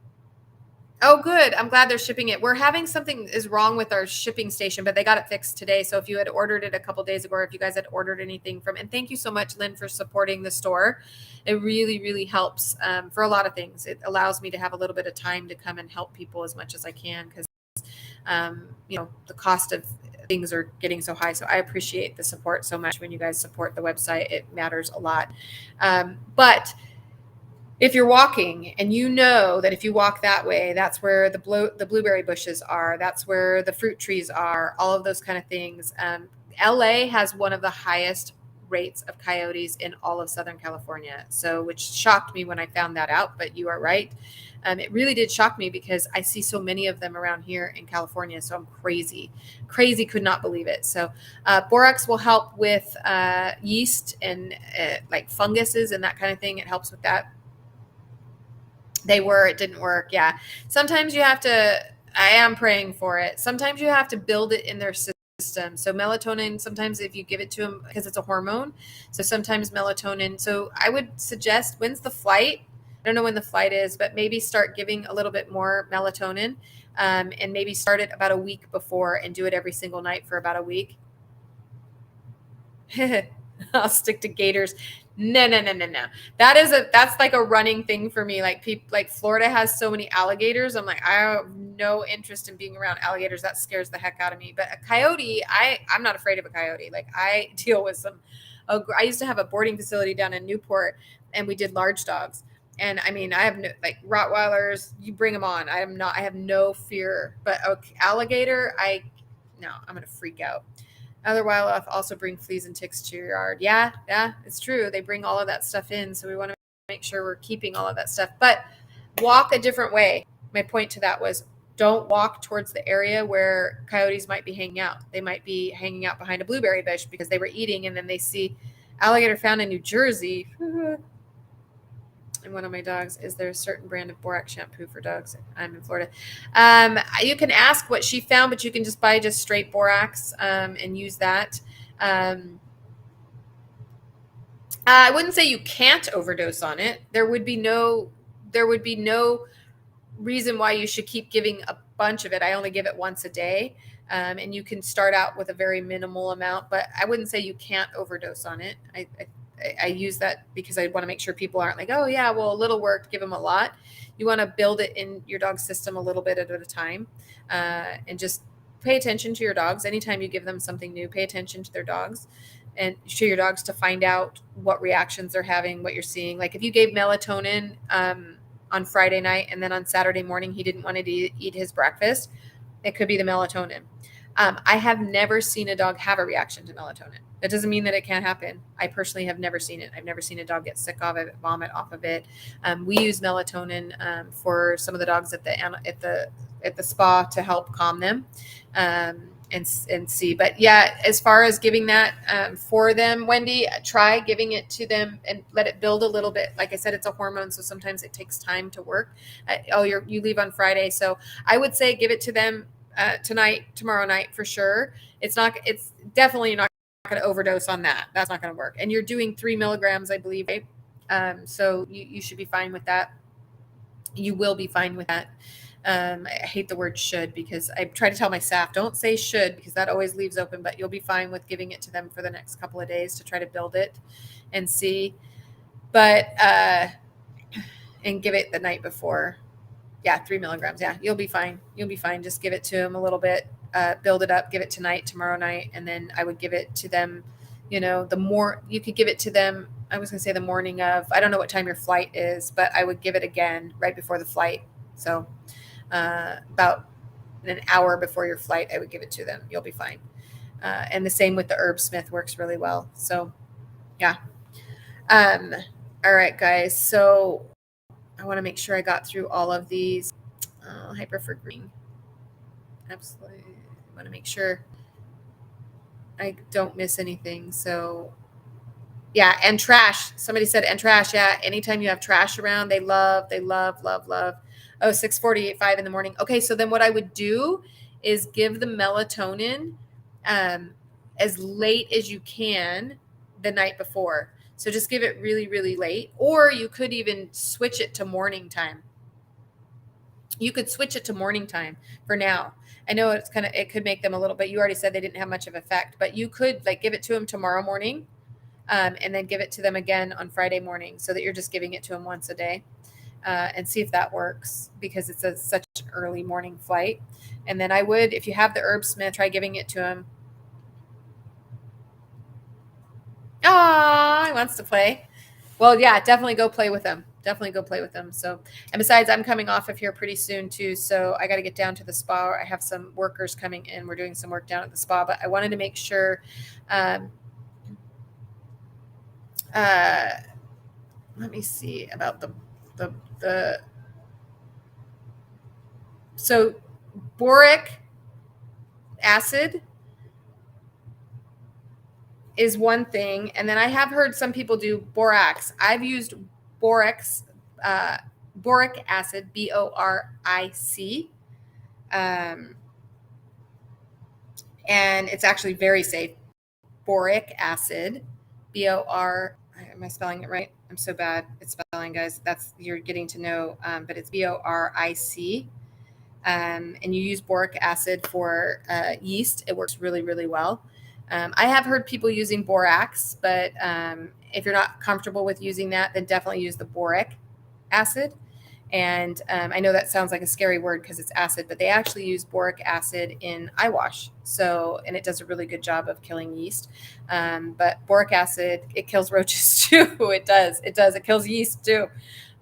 oh, good. I'm glad they're shipping it. We're having something is wrong with our shipping station, but they got it fixed today. So if you had ordered it a couple days ago, or if you guys had ordered anything from, and thank you so much, Lynn, for supporting the store. It really, really helps for a lot of things. It allows me to have a little bit of time to come and help people as much as I can, because the cost of things are getting so high. So I appreciate the support so much. When you guys support the website, it matters a lot. But if you're walking and you know that if you walk that way, that's where the blueberry bushes are, that's where the fruit trees are, all of those kind of things. LA has one of the highest rates of coyotes in all of Southern California. So, which shocked me when I found that out, but you are right. It really did shock me because I see so many of them around here in California. So I'm crazy, could not believe it. So borax will help with yeast and like funguses and that kind of thing. It helps with that. It didn't work. Yeah. Sometimes you have to, I am praying for it. Sometimes you have to build it in their system. So melatonin, sometimes if you give it to them, because it's a hormone. So sometimes melatonin. So I would suggest, when's the flight? I don't know when the flight is, but maybe start giving a little bit more melatonin, and maybe start it about a week before and do it every single night for about a week. I'll stick to gators. No, no, no, no, no. That's like a running thing for me. Like people, like Florida has so many alligators. I'm like, I have no interest in being around alligators. That scares the heck out of me. But a coyote, I'm not afraid of a coyote. Like I deal with some. Oh, I used to have a boarding facility down in Newport, and we did large dogs. And I mean, I have no, like Rottweilers. You bring them on. I have no fear. But alligator, no, I'm gonna freak out. Other wildlife also bring fleas and ticks to your yard. Yeah, it's true. They bring all of that stuff in. So we want to make sure we're keeping all of that stuff. But walk a different way. My point to that was, don't walk towards the area where coyotes might be hanging out. They might be hanging out behind a blueberry bush because they were eating, and then they see alligator found in New Jersey. And one of my dogs, is there a certain brand of borax shampoo for dogs? I'm in Florida. You can ask what she found, but you can just buy just straight borax and use that. I wouldn't say you can't overdose on it. There would be no reason why you should keep giving a bunch of it. I only give it once a day. And you can start out with a very minimal amount, but I wouldn't say you can't overdose on it. I use that because I want to make sure people aren't like, oh yeah, well, a little worked, give them a lot. You want to build it in your dog's system a little bit at a time, and just pay attention to your dogs. Anytime you give them something new, pay attention to their dogs and to your dogs to find out what reactions they're having, what you're seeing. Like if you gave melatonin on Friday night and then on Saturday morning he didn't want to eat his breakfast, it could be the melatonin. I have never seen a dog have a reaction to melatonin. That doesn't mean that it can't happen. I personally have never seen it. I've never seen a dog get sick of it, vomit off of it. We use melatonin for some of the dogs at the spa to help calm them and see. But yeah, as far as giving that for them, Wendy, try giving it to them and let it build a little bit. Like I said, it's a hormone, so sometimes it takes time to work. You leave on Friday, so I would say give it to them tonight, tomorrow night for sure. It's definitely not going to overdose on that. That's not going to work. And you're doing 3 milligrams, I believe. Right? So you should be fine with that. You will be fine with that. I hate the word should, because I try to tell my staff, don't say should, because that always leaves open, but you'll be fine with giving it to them for the next couple of days to try to build it and see. But, and give it the night before. Yeah, 3 milligrams. Yeah, you'll be fine. You'll be fine. Just give it to them a little bit, build it up, give it tonight, tomorrow night. And then I would give it to them, you could give it to them. I was going to say the morning of, I don't know what time your flight is, but I would give it again right before the flight. So about an hour before your flight, I would give it to them. You'll be fine. And the same with the Herb Smith, works really well. So yeah. All right, guys. So I want to make sure I got through all of these. Hyper for green. Absolutely. I want to make sure I don't miss anything. So Yeah, and trash. Somebody said and trash. Yeah, anytime you have trash around, they love. Oh, 6:48, 5 in the morning. Okay, so then what I would do is give the melatonin um, as late as you can the night before. So just give it really, really late. Or you could even switch it to morning time. You could switch it to morning time for now. I know it could make them a little bit, you already said they didn't have much of effect, but you could like give it to them tomorrow morning, and then give it to them again on Friday morning so that you're just giving it to them once a day, and see if that works because it's such an early morning flight. And then I would, if you have the herb smith, try giving it to them. Oh, he wants to play. Well, yeah, definitely go play with them. Definitely go play with them. So, and besides, I'm coming off of here pretty soon too. So I got to get down to the spa. I have some workers coming in. We're doing some work down at the spa, but I wanted to make sure. Um, uh, Let me see about the so boric acid is one thing, and then I have heard some people do borax. I've used borax, uh, boric acid, BORIC, um, and it's actually very safe. Boric acid, BOR. Am I spelling it right? I'm so bad at spelling, guys. That's you're getting to know, but it's BORIC. And you use boric acid for yeast. It works really, really well. I have heard people using borax, but if you're not comfortable with using that, then definitely use the boric acid. And I know that sounds like a scary word because it's acid, but they actually use boric acid in eye wash. So, and it does a really good job of killing yeast. But boric acid, it kills roaches too. It does. It does. It kills yeast too.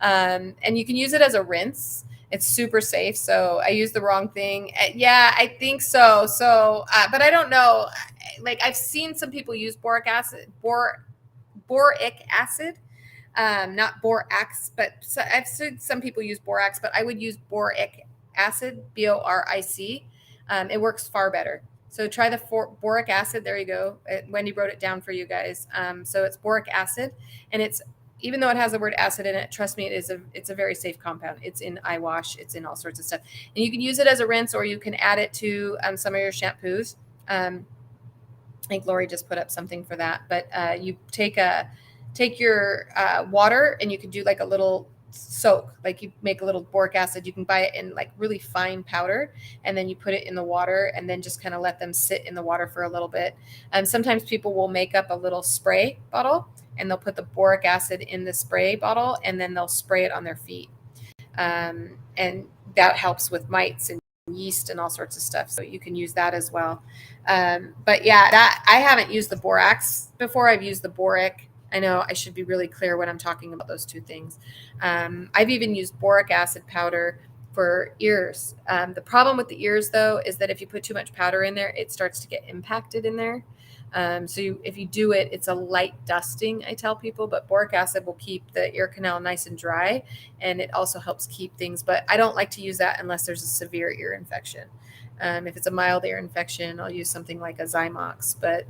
And you can use it as a rinse. It's super safe. So I used the wrong thing. Yeah, I think so. So, but I don't know. Like I've seen some people use boric acid, not borax, but I've seen some people use borax, but I would use boric acid, BORIC. It works far better. So try the boric acid. There you go. Wendy wrote it down for you guys. So it's boric acid, and it's, even though it has the word acid in it, trust me, it's a very safe compound. It's in eye wash. It's in all sorts of stuff, and you can use it as a rinse, or you can add it to some of your shampoos. I think Lori just put up something for that, but you take your water, and you can do like a little soak, like you make a little boric acid. You can buy it in like really fine powder, and then you put it in the water, and then just kind of let them sit in the water for a little bit. Sometimes people will make up a little spray bottle, and they'll put the boric acid in the spray bottle, and then they'll spray it on their feet, and that helps with mites and yeast and all sorts of stuff. So you can use that as well. But yeah, that I haven't used the borax before. I've used the boric. I know I should be really clear when I'm talking about those two things. I've even used boric acid powder for ears. The problem with the ears, though, is that if you put too much powder in there, it starts to get impacted in there. If you do it, it's a light dusting, I tell people, but boric acid will keep the ear canal nice and dry, and it also helps keep things, but I don't like to use that unless there's a severe ear infection. If it's a mild ear infection, I'll use something like a Zymox, but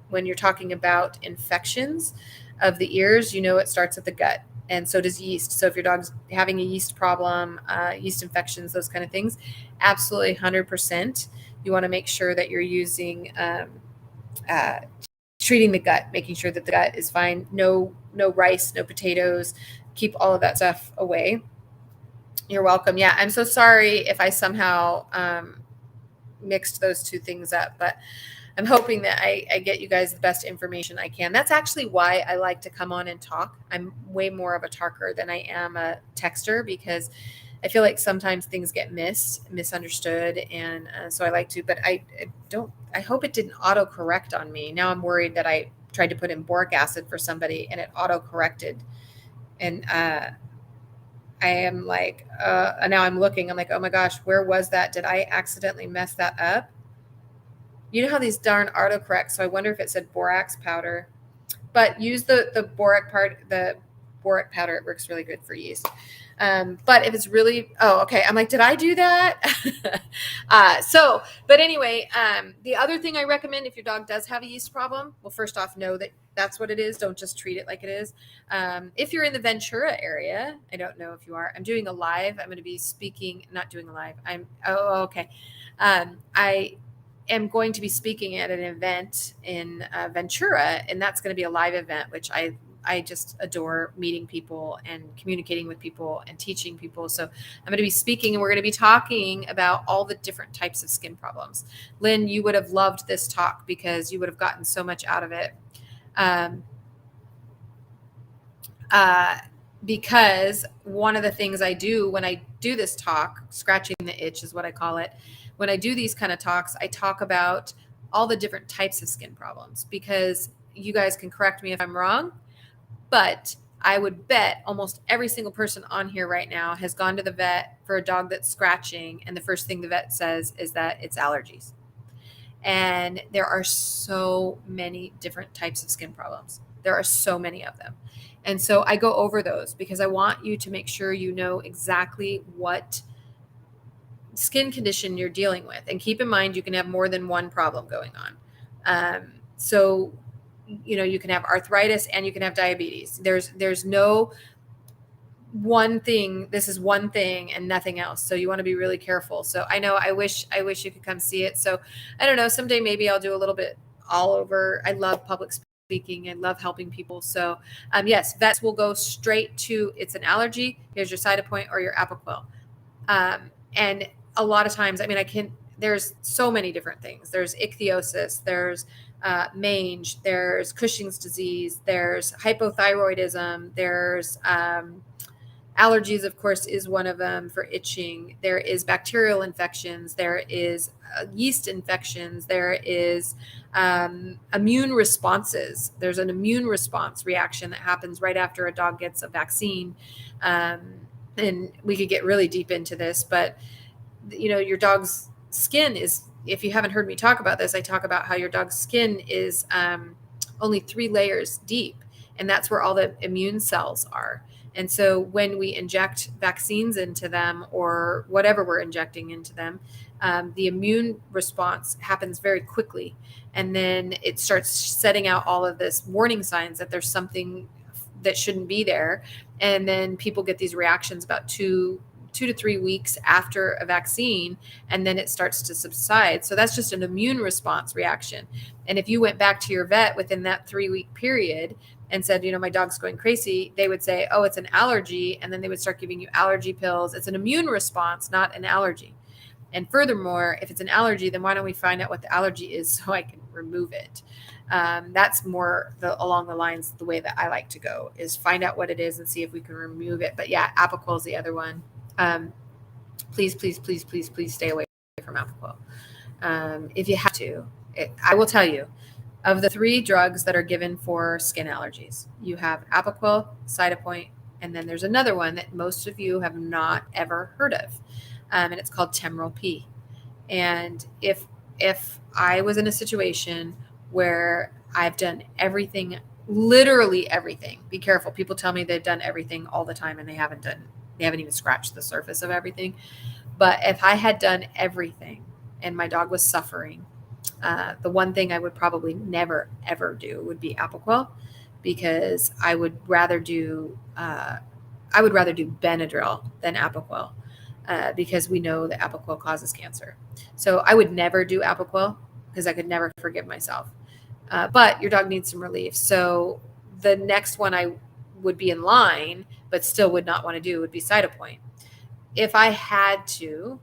when you're talking about infections of the ears, it starts at the gut, and so does yeast. So if your dog's having a yeast problem, yeast infections, those kind of things, absolutely 100%, you want to make sure that you're using uh, treating the gut, making sure that the gut is fine. No rice, no potatoes. Keep all of that stuff away. You're welcome. Yeah, I'm so sorry if I somehow mixed those two things up, but I'm hoping that I get you guys the best information I can. That's actually why I like to come on and talk. I'm way more of a talker than I am a texter, because I feel like sometimes things get misunderstood, and so I like to. But I don't. I hope it didn't auto correct on me. Now I'm worried that I tried to put in boric acid for somebody and it auto corrected, and I am like, and now I'm looking. I'm like, oh my gosh, where was that? Did I accidentally mess that up? You know how these darn autocorrect. So I wonder if it said borax powder. But use the boric powder. It works really good for yeast. But if it's really, oh, okay. I'm like, did I do that? But anyway, the other thing I recommend if your dog does have a yeast problem, well, first off, know that that's what it is. Don't just treat it like it is. If you're in the Ventura area, I don't know if you are, I'm doing a live. I'm going to be speaking, not doing a live. Okay. I am going to be speaking at an event in Ventura, and that's going to be a live event, which I just adore meeting people and communicating with people and teaching people. So I'm going to be speaking and we're going to be talking about all the different types of skin problems. Lynn, you would have loved this talk because you would have gotten so much out of it. Because one of the things I do when I do this talk, scratching the itch is what I call it. When I do these kind of talks, I talk about all the different types of skin problems because you guys can correct me if I'm wrong. But I would bet almost every single person on here right now has gone to the vet for a dog that's scratching. And the first thing the vet says is that it's allergies. And there are so many different types of skin problems. There are so many of them. And so I go over those because I want you to make sure you know exactly what skin condition you're dealing with. And keep in mind, you can have more than one problem going on. So you can have arthritis and you can have diabetes. There's no one thing. This is one thing and nothing else. So you want to be really careful. So I wish you could come see it. So I don't know, someday maybe I'll do a little bit all over. I love public speaking. I love helping people. So yes, vets will go straight to, it's an allergy. Here's your Cytopoint or your Apoquel. And a lot of times, there's so many different things. There's ichthyosis, there's mange, there's Cushing's disease, there's hypothyroidism, there's allergies, of course, is one of them for itching. There is bacterial infections, there is yeast infections, there is immune responses. There's an immune response reaction that happens right after a dog gets a vaccine. And we could get really deep into this, but your dog's skin is, if you haven't heard me talk about this, I talk about how your dog's skin is only 3 layers deep, and that's where all the immune cells are. And so when we inject vaccines into them or whatever we're injecting into them, the immune response happens very quickly. And then it starts setting out all of this warning signs that there's something that shouldn't be there. And then people get these reactions about 2 to 3 weeks after a vaccine, and then it starts to subside. So that's just an immune response reaction. And if you went back to your vet within that 3-week period and said, my dog's going crazy, they would say, oh, it's an allergy. And then they would start giving you allergy pills. It's an immune response, not an allergy. And furthermore, if it's an allergy, then why don't we find out what the allergy is so I can remove it? That's more along the lines, the way that I like to go, is find out what it is and see if we can remove it. But yeah, Apoquel is the other one. Please stay away from Apoquel. If you have to, I will tell you, of the 3 drugs that are given for skin allergies, you have Apoquel, Cytopoint, and then there's another one that most of you have not ever heard of, and it's called Temral P. And if I was in a situation where I've done everything, literally everything, be careful. People tell me they've done everything all the time and they haven't even scratched the surface of everything. But if I had done everything and my dog was suffering, the one thing I would probably never, ever do would be Apoquel, because I would rather do Benadryl than Apoquel, because we know that Apoquel causes cancer. So I would never do Apoquel because I could never forgive myself. But your dog needs some relief. So the next one I would be in line, but still would not want to do, would be Cytopoint. If I had to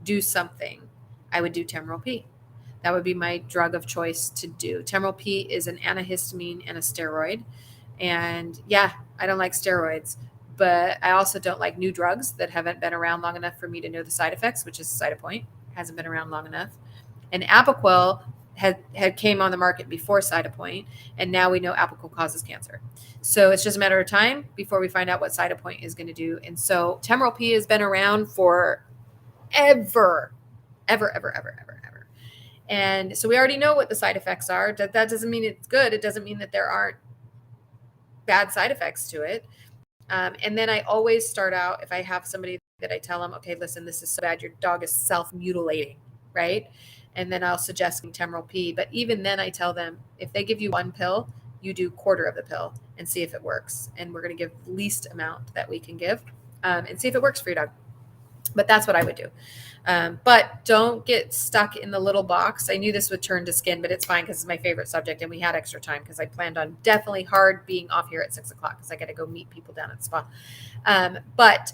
do something, I would do Temral P. That would be my drug of choice to do. Temral P is an antihistamine and a steroid. And yeah, I don't like steroids, but I also don't like new drugs that haven't been around long enough for me to know the side effects, which is Cytopoint. Hasn't been around long enough. And Apoquel had came on the market before Cytopoint, and now we know Apoquel causes cancer. So it's just a matter of time before we find out what Cytopoint is going to do. And so Temral P has been around for ever. And so we already know what the side effects are. That doesn't mean it's good. It doesn't mean that there aren't bad side effects to it. And then I always start out, if I have somebody that I tell them, okay, listen, this is so bad, your dog is self-mutilating, right? And then I'll suggest Temral P. But even then I tell them, if they give you one pill, you do quarter of the pill and see if it works. And we're going to give least amount that we can give, and see if it works for your dog. But that's what I would do. But don't get stuck in the little box. I knew this would turn to skin, but it's fine because it's my favorite subject, and we had extra time because I planned on definitely hard being off here at 6:00 because I got to go meet people down at the spa. But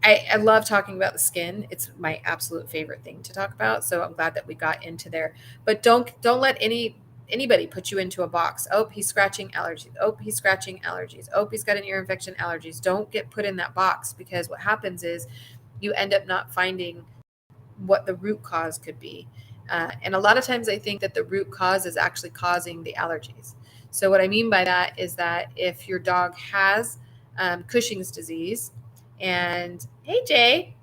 I love talking about the skin. It's my absolute favorite thing to talk about. So I'm glad that we got into there. But don't let anybody put you into a box. Oh, he's scratching allergies. Oh, he's scratching allergies. Oh, he's got an ear infection allergies. Don't get put in that box, because what happens is you end up not finding what the root cause could be. And a lot of times I think that the root cause is actually causing the allergies. So what I mean by that is that if your dog has Cushing's disease, and hey, Jay,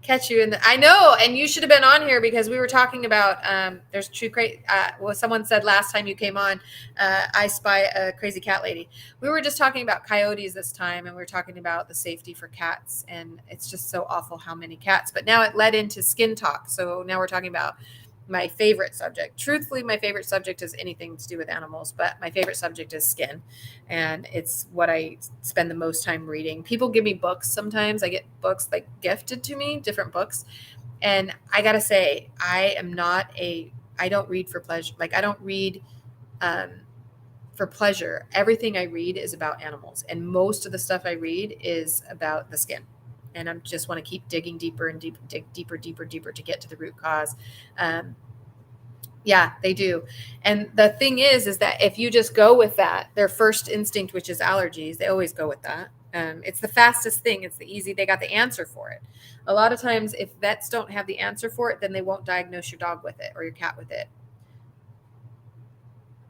catch you in the, I know, and you should have been on here because we were talking about there's true crazy. Well, someone said last time you came on, I spy a crazy cat lady. We were just talking about coyotes this time, and we were talking about the safety for cats, and it's just so awful how many cats. But now it led into skin talk, so now we're talking about my favorite subject. Truthfully, my favorite subject is anything to do with animals, but my favorite subject is skin. And it's what I spend the most time reading. People give me books sometimes. I get books like gifted to me, different books. And I got to say, I don't read for pleasure. Like, I don't read for pleasure. Everything I read is about animals. And most of the stuff I read is about the skin. And I just want to keep digging deeper and deeper to get to the root cause. Yeah, they do. And the thing is that if you just go with that, their first instinct, which is allergies, they always go with that. It's the fastest thing. It's the easy. They got the answer for it. A lot of times, if vets don't have the answer for it, then they won't diagnose your dog with it or your cat with it.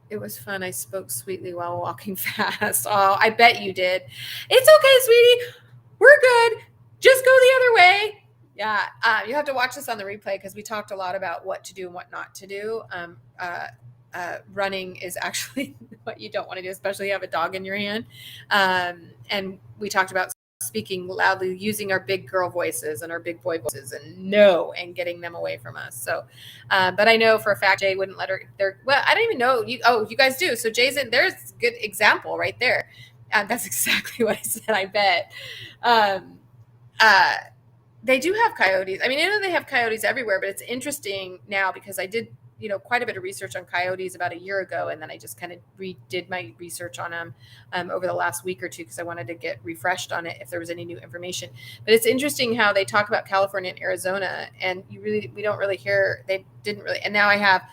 It was fun. I spoke sweetly while walking fast. Oh, I bet you did. It's okay, sweetie. We're good. Just go the other way. Yeah, you have to watch this on the replay because we talked a lot about what to do and what not to do. Running is actually what you don't want to do, especially if you have a dog in your hand. And we talked about speaking loudly, using our big girl voices and our big boy voices, and getting them away from us. So, but I know for a fact Jay wouldn't let her there. Well, I don't even know you. Oh, you guys do. So Jay's in. There's a good example right there. That's exactly what I said. I bet. They do have coyotes. I mean, I know they have coyotes everywhere, but it's interesting now because I did, quite a bit of research on coyotes about a year ago. And then I just kind of redid my research on them over the last week or two because I wanted to get refreshed on it if there was any new information. But it's interesting how they talk about California and Arizona, and we don't really hear, they didn't really. And now I have,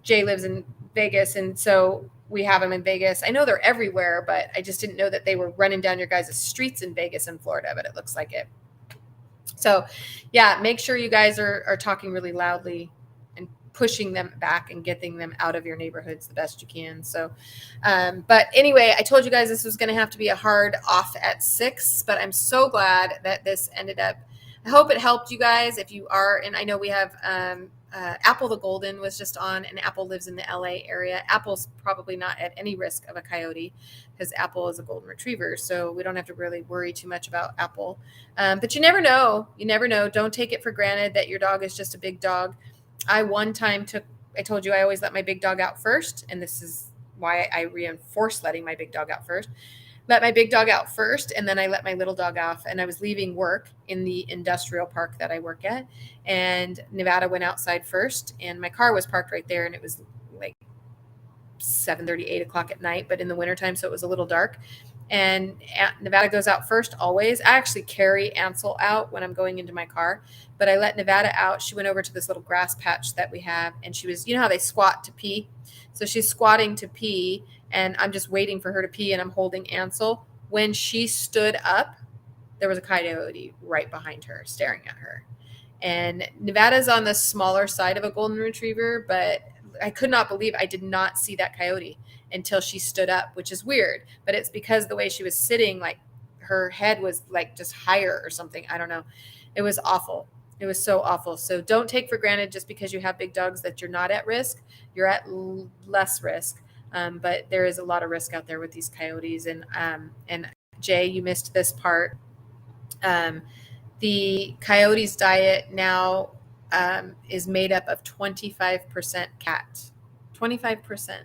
Jay lives in Vegas, and so we have them in Vegas. I know they're everywhere, but I just didn't know that they were running down your guys' streets in Vegas and Florida, but it looks like it. So yeah, make sure you guys are talking really loudly and pushing them back and getting them out of your neighborhoods the best you can. So, but anyway, I told you guys this was going to have to be a hard off at 6, but I'm so glad that this ended up. I hope it helped you guys if you are, and I know we have, Apple the Golden was just on, and Apple lives in the LA area. Apple's probably not at any risk of a coyote because Apple is a golden retriever. So we don't have to really worry too much about Apple. But you never know. You never know. Don't take it for granted that your dog is just a big dog. I told you I always let my big dog out first. And this is why I reinforce letting my big dog out first. Let my big dog out first, and then I let my little dog off. And I was leaving work in the industrial park that I work at, and Nevada went outside first, and my car was parked right there, and it was like 7:30, 8 o'clock at night, but in the wintertime, so it was a little dark. And Nevada goes out first always. I actually carry Ansel out when I'm going into my car, but I let Nevada out. She went over to this little grass patch that we have, and she was, how they squat to pee? So she's squatting to pee, and I'm just waiting for her to pee, and I'm holding Ansel. When she stood up, there was a coyote right behind her, staring at her. And Nevada's on the smaller side of a golden retriever, but I could not believe I did not see that coyote until she stood up, which is weird. But it's because the way she was sitting, like her head was like just higher or something. I don't know. It was awful. It was so awful. So don't take for granted just because you have big dogs that you're not at risk. You're at less risk. But there is a lot of risk out there with these coyotes. And Jay, you missed this part. The coyote's diet now is made up of 25% cat. 25%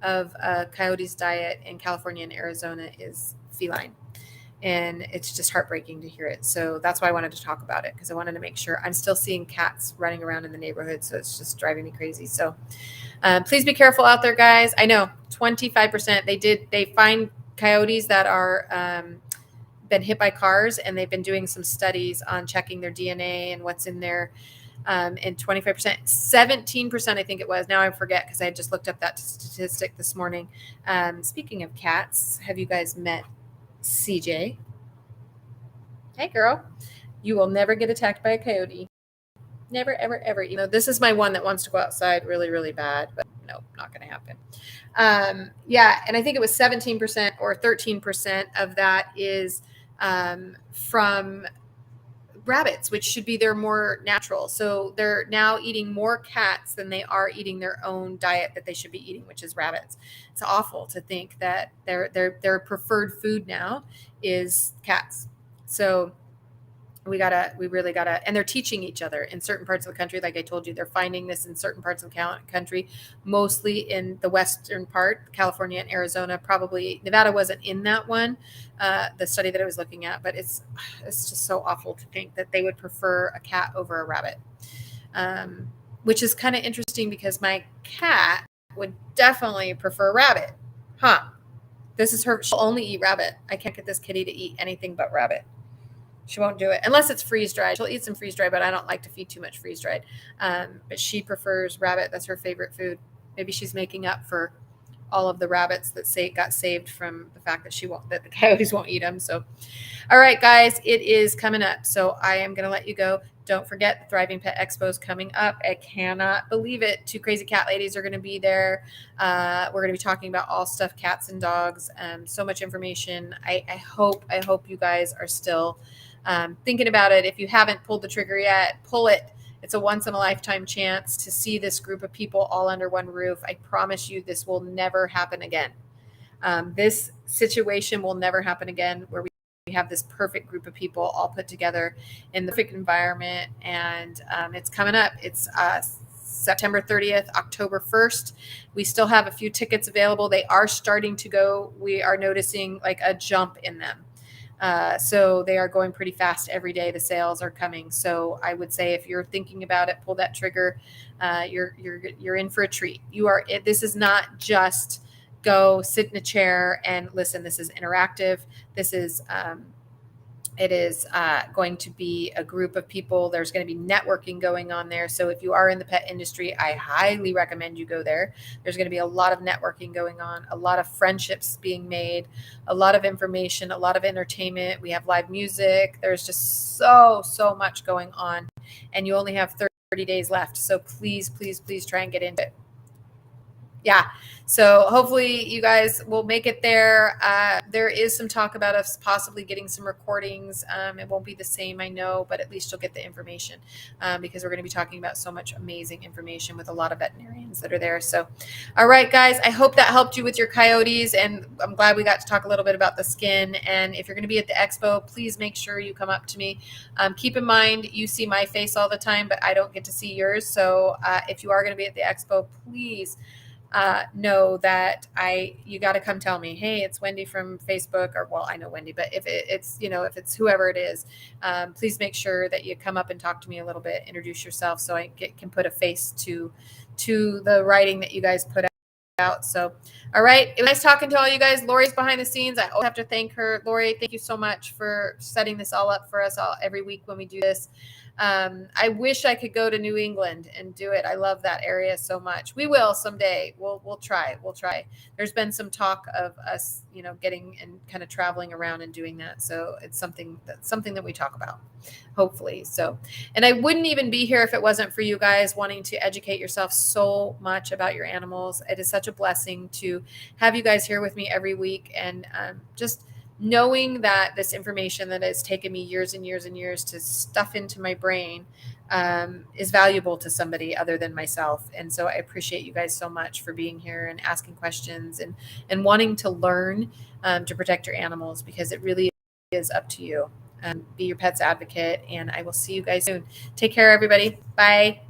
of coyote's diet in California and Arizona is feline. And it's just heartbreaking to hear it. So that's why I wanted to talk about it, because I wanted to make sure. I'm still seeing cats running around in the neighborhood, so it's just driving me crazy. So please be careful out there, guys. I know 25%. They find coyotes that are been hit by cars, and they've been doing some studies on checking their DNA and what's in there. And 25%, 17%, I think it was. Now I forget, because I just looked up that statistic this morning. Speaking of cats, have you guys met CJ? Hey, girl. You will never get attacked by a coyote. Never, ever, ever. You know, this is my one that wants to go outside really, really bad, but no, not going to happen. Yeah, and I think it was 17% or 13% of that is from rabbits, which should be their more natural. So they're now eating more cats than they are eating their own diet that they should be eating, which is rabbits. It's awful to think that their preferred food now is cats. So we really gotta, and they're teaching each other in certain parts of the country. Like I told you, they're finding this in certain parts of the country, mostly in the western part, California and Arizona. Probably Nevada wasn't in that one, the study that I was looking at, but it's just so awful to think that they would prefer a cat over a rabbit, which is kind of interesting, because my cat would definitely prefer rabbit. This is her. She'll only eat rabbit. I can't get this kitty to eat anything but rabbit. She won't do it unless it's freeze dried. She'll eat some freeze dried, but I don't like to feed too much freeze dried. But she prefers rabbit. That's her favorite food. Maybe she's making up for all of the rabbits that got saved from the fact that the coyotes won't eat them. So, all right, guys, it is coming up. So I am going to let you go. Don't forget, the Thriving Pet Expo is coming up. I cannot believe it. 2 crazy cat ladies are going to be there. We're going to be talking about all stuff cats and dogs. So much information. I hope you guys are still thinking about it. If you haven't pulled the trigger yet, pull it. It's a once in a lifetime chance to see this group of people all under one roof. I promise you, this will never happen again. This situation will never happen again, where we have this perfect group of people all put together in the perfect environment. And it's coming up. It's September 30th, October 1st. We still have a few tickets available. They are starting to go. We are noticing like a jump in them. So they are going pretty fast every day. The sales are coming. So I would say, if you're thinking about it, pull that trigger. You're in for a treat. This is not just go sit in a chair and listen. This is interactive. This is, it is going to be a group of people. There's going to be networking going on there. So if you are in the pet industry, I highly recommend you go there. There's going to be a lot of networking going on, a lot of friendships being made, a lot of information, a lot of entertainment. We have live music. There's just so much going on, and you only have 30 days left. So please, please, please try and get into it. Yeah. So hopefully you guys will make it there. There is some talk about us possibly getting some recordings. It won't be the same, I know, but at least you'll get the information, because we're going to be talking about so much amazing information with a lot of veterinarians that are there. So, all right, guys, I hope that helped you with your coyotes, and I'm glad we got to talk a little bit about the skin. And if you're going to be at the expo, please make sure you come up to me. Keep in mind, you see my face all the time, but I don't get to see yours. So if you are going to be at the expo, please know that you got to come tell me, hey, it's Wendy from Facebook, or, well, I know Wendy, but if it's whoever it is, please make sure that you come up and talk to me a little bit, introduce yourself, so I can put a face to the writing that you guys put out. So, all right. It was nice talking to all you guys. Lori's behind the scenes. I always have to thank her. Lori, thank you so much for setting this all up for us all every week when we do this. I wish I could go to New England and do it. I love that area so much. We will someday. We'll try. There's been some talk of us, getting and kind of traveling around and doing that. So it's something that we talk about, hopefully. So, and I wouldn't even be here if it wasn't for you guys wanting to educate yourself so much about your animals. It is such a blessing to have you guys here with me every week, and just knowing that this information that has taken me years and years and years to stuff into my brain is valuable to somebody other than myself. And so I appreciate you guys so much for being here and asking questions and wanting to learn to protect your animals, because it really is up to you. Be your pet's advocate, and I will see you guys soon. Take care, everybody. Bye.